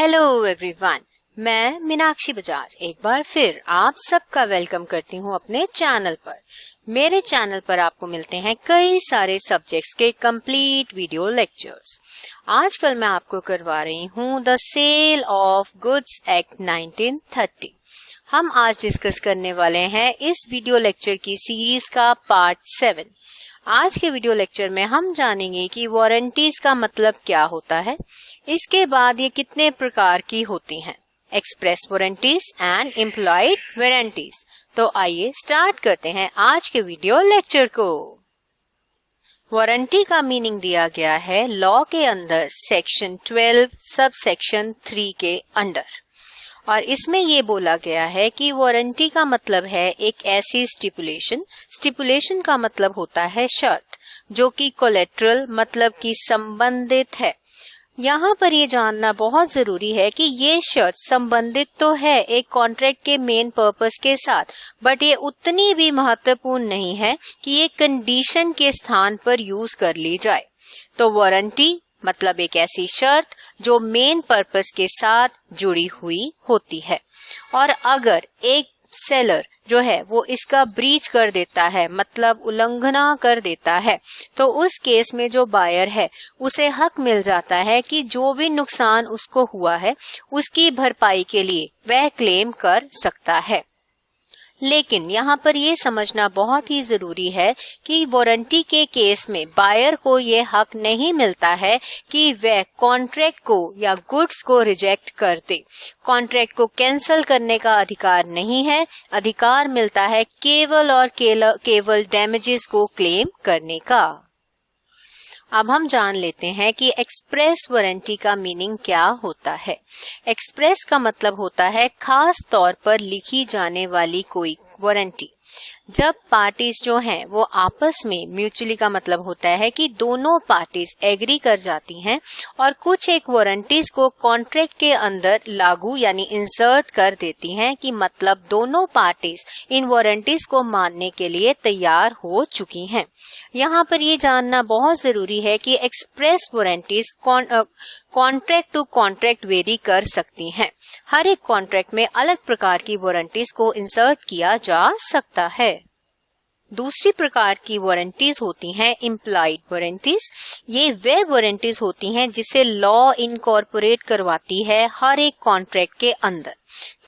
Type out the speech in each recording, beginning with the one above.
Hello everyone, मैं मीनाक्षी बजाज एक बार फिर आप सबका वेलकम करती हूँ अपने चैनल पर। मेरे चैनल पर आपको मिलते हैं कई सारे सब्जेक्ट्स के कंप्लीट वीडियो लेक्चर्स। आजकल मैं आपको करवा रही हूँ the sale of goods act 1930। हम आज डिस्कस करने वाले हैं इस वीडियो लेक्चर की सीरीज का पार्ट 7। आज के वीडियो लेक्चर में हम जानेंगे कि वारंटीज का मतलब क्या होता है, इसके बाद ये कितने प्रकार की होती हैं, express warranties and employed warranties. तो आइए स्टार्ट करते हैं आज के वीडियो लेक्चर को। वारंटी का मीनिंग दिया गया है लॉ के अंदर सेक्शन 12 सब सेक्शन 3 के अंडर, और इसमें ये बोला गया है कि वारंटी का मतलब है एक ऐसी स्टिपुलेशन का मतलब होता है शर्त, जो कि कोलेटरल मतलब कि संबंधित है। यहाँ पर ये जानना बहुत जरूरी है कि ये शर्त संबंधित तो है एक कॉन्ट्रैक्ट के मेन पर्पस के साथ, बट ये उतनी भी महत्वपूर्ण नहीं है कि ये कंडीशन के स्थान पर यूज कर ली जाए। तो वारंटी मतलब एक ऐसी शर्त जो मेन पर्पस के साथ जुड़ी हुई होती है, और अगर एक सेलर जो है वो इसका ब्रीच कर देता है मतलब उल्लंघना कर देता है, तो उस केस में जो बायर है उसे हक मिल जाता है कि जो भी नुकसान उसको हुआ है उसकी भरपाई के लिए वह क्लेम कर सकता है। लेकिन यहाँ पर ये समझना बहुत ही जरूरी है कि वारंटी के केस में बायर को ये हक नहीं मिलता है कि वह कॉन्ट्रैक्ट को या गुड्स को रिजेक्ट कर दे। कॉन्ट्रैक्ट को कैंसिल करने का अधिकार नहीं है, अधिकार मिलता है केवल और केवल डैमेजेस को क्लेम करने का। अब हम जान लेते हैं कि एक्सप्रेस वारंटी का मीनिंग क्या होता है। एक्सप्रेस का मतलब होता है खास तौर पर लिखी जाने वाली कोई वारंटी। जब पार्टीज जो हैं वो आपस में म्यूचुअली का मतलब होता है कि दोनों पार्टीज एग्री कर जाती हैं और कुछ एक वारंटीज को कॉन्ट्रैक्ट के अंदर लागू यानी इंसर्ट कर देती हैं, कि मतलब दोनों पार्टीज इन वारंटीज को मानने के लिए तैयार हो चुकी हैं। यहाँ पर ये जानना बहुत जरूरी है कि express warranties contract to contract vary कर सकती हैं। हर एक कॉन्ट्रैक्ट में अलग प्रकार की वारंटीज को इंसर्ट किया जा सकता है। दूसरी प्रकार की वारंटीज होती हैं इम्प्लॉयड वारंटीज। ये वे वारंटीज होती हैं जिसे लॉ इनकॉर्पोरेट करवाती है हर एक कॉन्ट्रैक्ट के अंदर।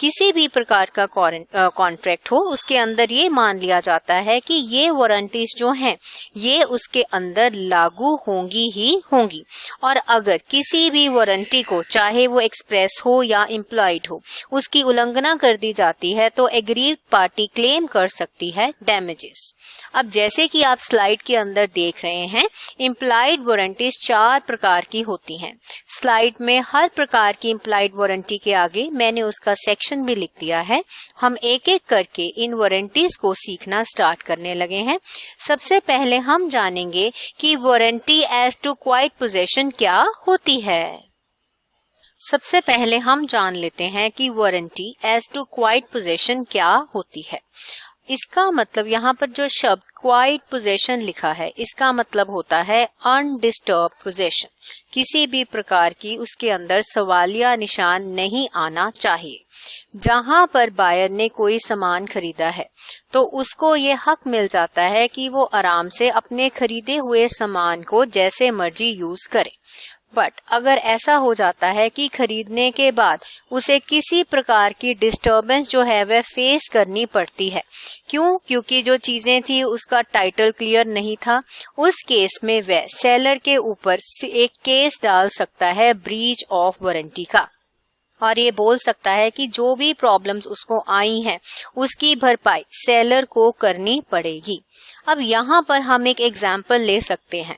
किसी भी प्रकार का कॉन्ट्रैक्ट हो उसके अंदर ये मान लिया जाता है कि ये वारंटीज जो हैं ये उसके अंदर लागू होंगी ही होंगी, और अगर किसी भी वारंटी को चाहे वो एक्सप्रेस हो या इम्प्लॉयड हो उसकी उल्लंघना कर दी जाती है तो एग्रीड पार्टी क्लेम कर सकती है डैमेजेस। अब जैसे कि आप स्लाइड के अंदर देख रहे हैं, इम्प्लॉयड वारंटीज 4 प्रकार की होती हैं। स्लाइड में हर प्रकार की इम्प्लॉयड वारंटी के आगे मैंने उसका सेक्शन भी लिख दिया है। हम एक एक करके इन वारंटीज को सीखना स्टार्ट करने लगे हैं। सबसे पहले हम जानेंगे कि warranty as to quiet possession क्या होती है। सबसे पहले हम जान लेते हैं कि warranty as to quiet possession क्या होती है। इसका मतलब यहाँ पर जो शब्द क्वाइट पोजेशन लिखा है इसका मतलब होता है अनडिस्टर्ब पोजेशन। किसी भी प्रकार की उसके अंदर सवालिया निशान नहीं आना चाहिए। जहां पर बायर ने कोई सामान खरीदा है तो उसको ये हक मिल जाता है कि वो आराम से अपने खरीदे हुए सामान को जैसे मर्जी यूज करे। बट अगर ऐसा हो जाता है कि खरीदने के बाद उसे किसी प्रकार की डिस्टरबेंस जो है वह फेस करनी पड़ती है, क्योंकि जो चीजें थी उसका टाइटल क्लियर नहीं था, उस केस में वह सेलर के ऊपर एक केस डाल सकता है ब्रीच ऑफ वारंटी का, और ये बोल सकता है कि जो भी प्रॉब्लम्स उसको आई हैं उसकी भरपाई सेलर को करनी पड़ेगी। अब यहाँ पर हम एक एग्जाम्पल ले सकते हैं।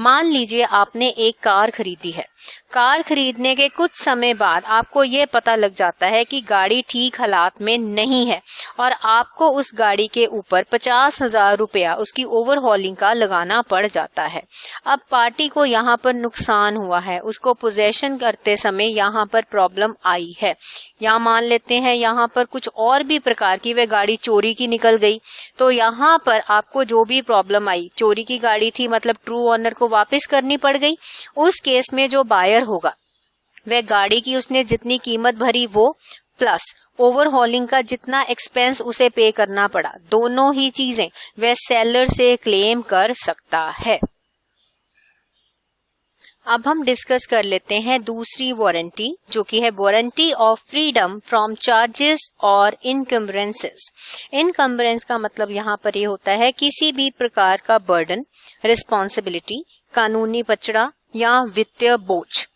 मान लीजिए आपने एक कार खरीदी है। कार खरीदने के कुछ समय बाद आपको ये पता लग जाता है कि गाड़ी ठीक हालात में नहीं है और आपको उस गाड़ी के ऊपर 50,000 रुपया उसकी ओवरहॉलिंग का लगाना पड़ जाता है। अब पार्टी को यहाँ पर नुकसान हुआ है, उसको पोजेशन करते समय यहाँ पर प्रॉब्लम आई है, या मान लेते हैं यहाँ पर कुछ और भी प्रकार की वह गाड़ी चोरी की निकल गई, तो यहाँ पर आपको जो भी प्रॉब्लम आई, चोरी की गाड़ी थी मतलब ट्रू ओनर को वापस करनी पड़ गई। उस केस में जो बायर होगा वह गाड़ी की उसने जितनी कीमत भरी वो प्लस ओवरहॉलिंग का जितना एक्सपेंस उसे पे करना पड़ा, दोनों ही चीजें वह सेलर से क्लेम कर सकता है। अब हम डिस्कस कर लेते हैं दूसरी वारंटी, जो कि है warranty of freedom from charges और इनकम्बरेंसेस। इनकम्बरेंस का मतलब यहाँ पर ये होता है किसी भी प्रकार का बर्डन, रिस्पॉन्सिबिलिटी, कानूनी पचड़ा या वित्तीय बोझ।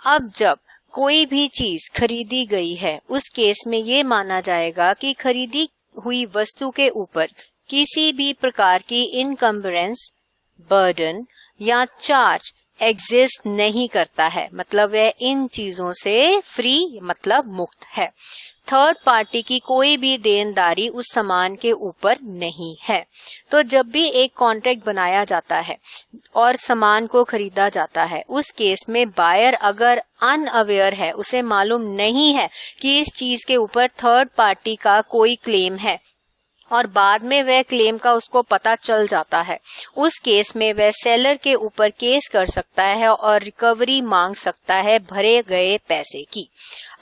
अब जब कोई भी चीज खरीदी गई है उस केस में ये माना जाएगा कि खरीदी हुई वस्तु के ऊपर किसी भी प्रकार की इनकम्बरेंस, बर्डन या चार्ज एग्जिस्ट नहीं करता है, मतलब वह इन चीजों से फ्री मतलब मुक्त है। थर्ड पार्टी की कोई भी देनदारी उस सामान के ऊपर नहीं है। तो जब भी एक कॉन्ट्रैक्ट बनाया जाता है और सामान को खरीदा जाता है, उस केस में बायर अगर अनअवेयर है, उसे मालूम नहीं है कि इस चीज के ऊपर थर्ड पार्टी का कोई क्लेम है और बाद में वह क्लेम का उसको पता चल जाता है, उस केस में वह सेलर के ऊपर केस कर सकता है और रिकवरी मांग सकता है भरे गए पैसे की।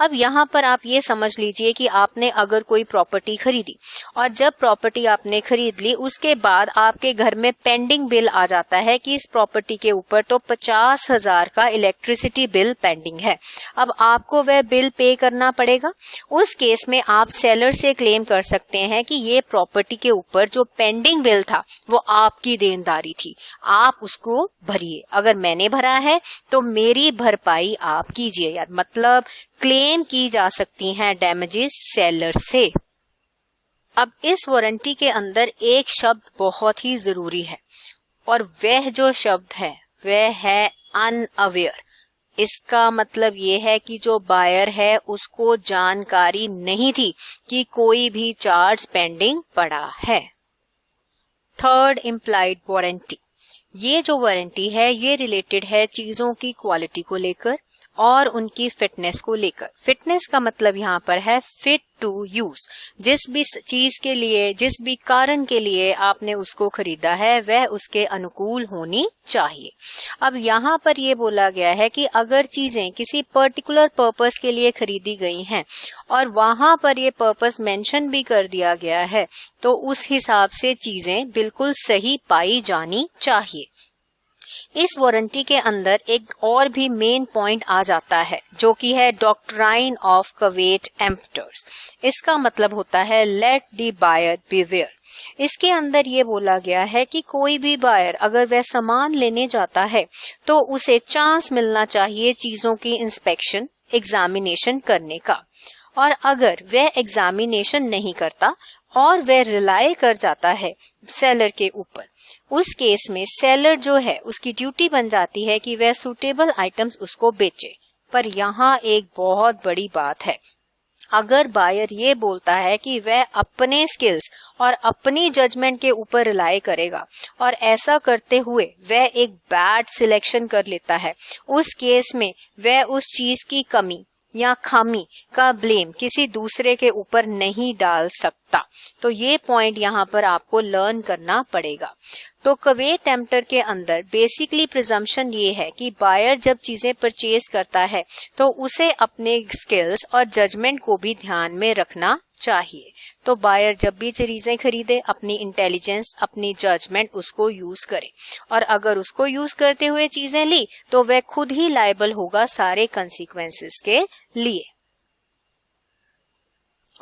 अब यहाँ पर आप ये समझ लीजिए कि आपने अगर कोई प्रॉपर्टी खरीदी और जब प्रॉपर्टी आपने खरीद ली उसके बाद आपके घर में पेंडिंग बिल आ जाता है कि इस प्रॉपर्टी के ऊपर तो 50,000 का इलेक्ट्रिसिटी बिल पेंडिंग है, अब आपको वह बिल पे करना पड़ेगा। उस केस में आप सेलर से क्लेम कर सकते हैं कि ये प्रॉपर्टी के ऊपर जो पेंडिंग बिल था वो आपकी देनदारी थी, आप उसको भरिए, अगर मैंने भरा है तो मेरी भरपाई आप कीजिए। यार मतलब क्लेम की जा सकती हैं डैमेजेस सेलर से। अब इस वारंटी के अंदर एक शब्द बहुत ही जरूरी है और वह जो शब्द है वह है अनअवेयर। इसका मतलब ये है कि जो बायर है उसको जानकारी नहीं थी कि कोई भी चार्ज पेंडिंग पड़ा है। थर्ड इम्प्लाइड वारंटी, ये जो वारंटी है ये रिलेटेड है चीजों की क्वालिटी को लेकर और उनकी फिटनेस को लेकर। फिटनेस का मतलब यहाँ पर है फिट टू यूज, जिस भी चीज के लिए, जिस भी कारण के लिए आपने उसको खरीदा है वह उसके अनुकूल होनी चाहिए। अब यहाँ पर ये बोला गया है कि अगर चीजें किसी पर्टिकुलर पर्पस के लिए खरीदी गई हैं और वहां पर ये पर्पस मेंशन भी कर दिया गया है तो उस हिसाब से चीजें बिल्कुल सही पाई जानी चाहिए। इस वारंटी के अंदर एक और भी मेन पॉइंट आ जाता है जो कि है डॉक्ट्राइन ऑफ कवेट एम्प्टर्स। इसका मतलब होता है लेट द बायर बिवेयर। इसके अंदर ये बोला गया है कि कोई भी बायर अगर वह सामान लेने जाता है तो उसे चांस मिलना चाहिए चीजों की इंस्पेक्शन, एग्जामिनेशन करने का, और अगर वह एग्जामिनेशन नहीं करता और वह रिलाई कर जाता है सेलर के ऊपर, उस केस में सेलर जो है उसकी ड्यूटी बन जाती है कि वह सूटेबल आइटम्स उसको बेचे। पर यहाँ एक बहुत बड़ी बात है, अगर बायर ये बोलता है कि वह अपने स्किल्स और अपनी जजमेंट के ऊपर रिलाई करेगा और ऐसा करते हुए वह एक बैड सिलेक्शन कर लेता है, उस केस में वह उस चीज की कमी या खामी का ब्लेम किसी दूसरे के ऊपर नहीं डाल सकता। तो ये पॉइंट यहाँ पर आपको लर्न करना पड़ेगा। तो कवेट एम्प्टर के अंदर बेसिकली प्रिजम्पशन ये है कि बायर जब चीजें परचेज करता है तो उसे अपने स्किल्स और जजमेंट को भी ध्यान में रखना चाहिए। तो बायर जब भी चीजें खरीदे अपनी इंटेलिजेंस, अपनी जजमेंट उसको यूज करे, और अगर उसको यूज करते हुए चीजें ली तो वह खुद ही लायबल होगा सारे कंसीक्वेंसेस के लिए।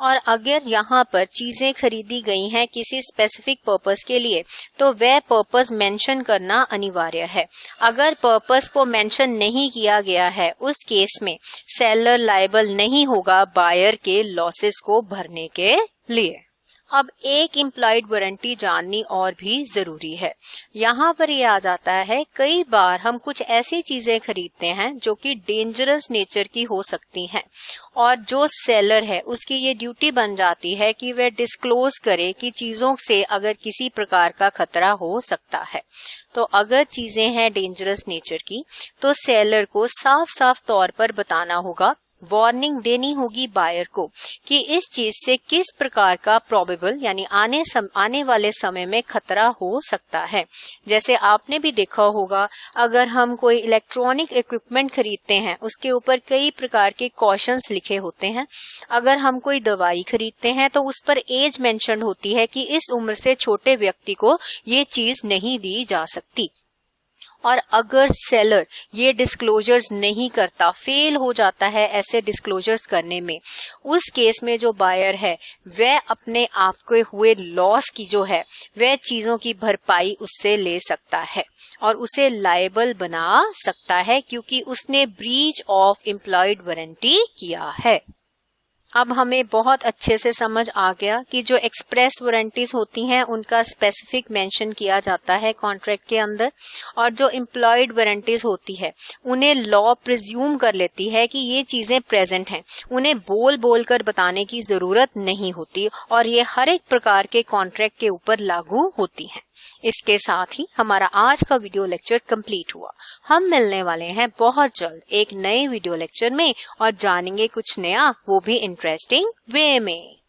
और अगर यहाँ पर चीजें खरीदी गई हैं किसी स्पेसिफिक पर्पस के लिए तो वह पर्पस मेंशन करना अनिवार्य है। अगर पर्पस को मेंशन नहीं किया गया है उस केस में सेलर लायबल नहीं होगा बायर के लॉसेस को भरने के लिए। अब एक इम्प्लॉयड वारंटी जाननी और भी जरूरी है। यहाँ पर ये आ जाता है कई बार हम कुछ ऐसी चीजें खरीदते हैं जो कि डेंजरस नेचर की हो सकती हैं और जो सेलर है उसकी ये ड्यूटी बन जाती है कि वह डिस्क्लोज करे कि चीजों से अगर किसी प्रकार का खतरा हो सकता है। तो अगर चीजें हैं डेंजरस नेचर की तो सेलर को साफ साफ तौर पर बताना होगा वार्निंग देनी होगी बायर को कि इस चीज से किस प्रकार का प्रोबेबल यानी आने वाले समय में खतरा हो सकता है। जैसे आपने भी देखा होगा, अगर हम कोई इलेक्ट्रॉनिक इक्विपमेंट खरीदते हैं उसके ऊपर कई प्रकार के कॉशंस लिखे होते हैं। अगर हम कोई दवाई खरीदते हैं तो उस पर एज मेंशन होती है कि इस उम्र से छोटे व्यक्ति को ये चीज नहीं दी जा सकती। और अगर सेलर ये डिस्क्लोजर्स नहीं करता, फेल हो जाता है ऐसे डिस्क्लोजर्स करने में, उस केस में जो बायर है वह अपने आप को हुए लॉस की जो है वह चीजों की भरपाई उससे ले सकता है और उसे लायबल बना सकता है क्योंकि उसने ब्रीच ऑफ इम्प्लॉयड वारंटी किया है। अब हमें बहुत अच्छे से समझ आ गया कि जो एक्सप्रेस वारंटीज होती हैं उनका स्पेसिफिक मेंशन किया जाता है कॉन्ट्रैक्ट के अंदर, और जो एम्प्लॉयड वारंटीज होती है उन्हें लॉ प्रिज्यूम कर लेती है कि ये चीजें प्रेजेंट हैं, उन्हें बोल बोल कर बताने की जरूरत नहीं होती और ये हर एक प्रकार के कॉन्ट्रैक्ट के ऊपर लागू होती हैं। इसके साथ ही हमारा आज का वीडियो लेक्चर कंप्लीट हुआ। हम मिलने वाले हैं बहुत जल्द एक नए वीडियो लेक्चर में और जानेंगे कुछ नया, वो भी इंटरेस्टिंग वे में।